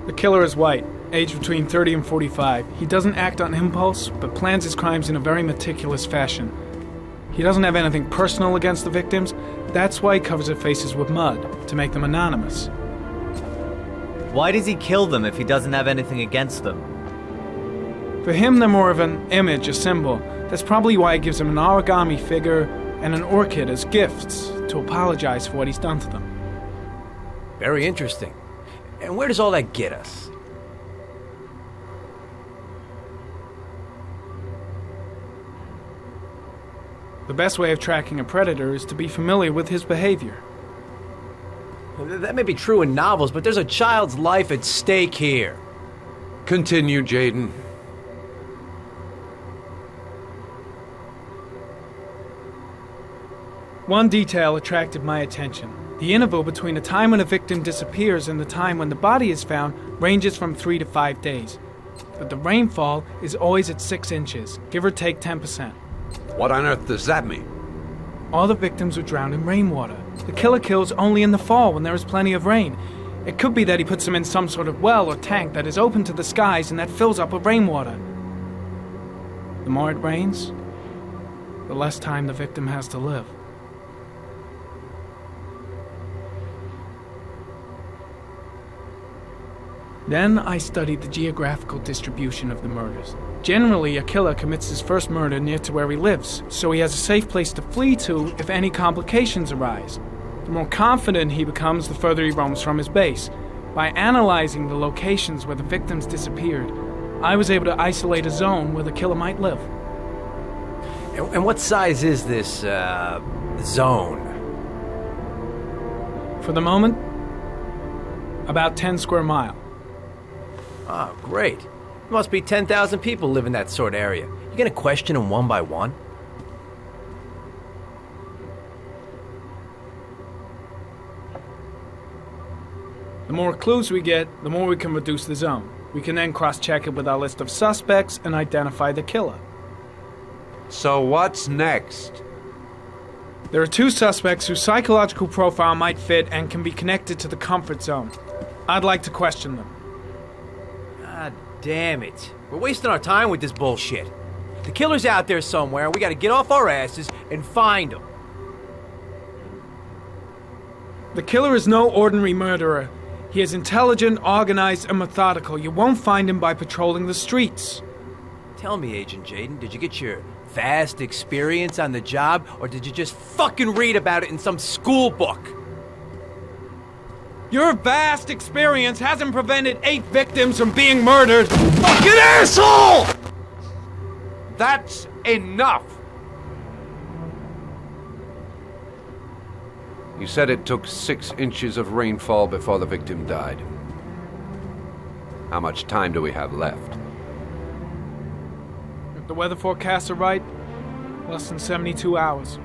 The killer is white, aged between 30 and 45. He doesn't act on impulse, but plans his crimes in a very meticulous fashion. He doesn't have anything personal against the victims. That's why he covers their faces with mud, to make them anonymous. Why does he kill them if he doesn't have anything against them? For him, they're more of an image, a symbol. That's probably why he gives them an origami figure and an orchid as gifts to apologize for what he's done to them. Very interesting. And where does all that get us? The best way of tracking a predator is to be familiar with his behavior. That may be true in novels, but there's a child's life at stake here. Continue, Jayden. One detail attracted my attention. The interval between the time when a victim disappears and the time when the body is found ranges from 3 to 5 days. But the rainfall is always at 6 inches, give or take 10%. What on earth does that mean? All the victims were drowned in rainwater. The killer kills only in the fall when there is plenty of rain. It could be that he puts them in some sort of well or tank that is open to the skies and that fills up with rainwater. The more it rains, the less time the victim has to live. Then I studied the geographical distribution of the murders. Generally, a killer commits his first murder near to where he lives, so he has a safe place to flee to if any complications arise. The more confident he becomes, the further he roams from his base. By analyzing the locations where the victims disappeared, I was able to isolate a zone where the killer might live. And what size is this, zone? For the moment, about 10 square miles. Oh, great. There must be 10,000 people live in that sort of area. You gonna question them one by one? The more clues we get, the more we can reduce the zone. We can then cross-check it with our list of suspects and identify the killer. So what's next? There are 2 suspects whose psychological profile might fit and can be connected to the comfort zone. I'd like to question them. God damn it. We're wasting our time with this bullshit. The killer's out there somewhere, and we gotta get off our asses and find him. The killer is no ordinary murderer. He is intelligent, organized, and methodical. You won't find him by patrolling the streets. Tell me, Agent Jayden, did you get your vast experience on the job, or did you just fucking read about it in some school book? Your vast experience hasn't prevented 8 victims from being murdered. Fucking asshole! That's enough! You said it took 6 inches of rainfall before the victim died. How much time do we have left? If the weather forecasts are right, less than 72 hours.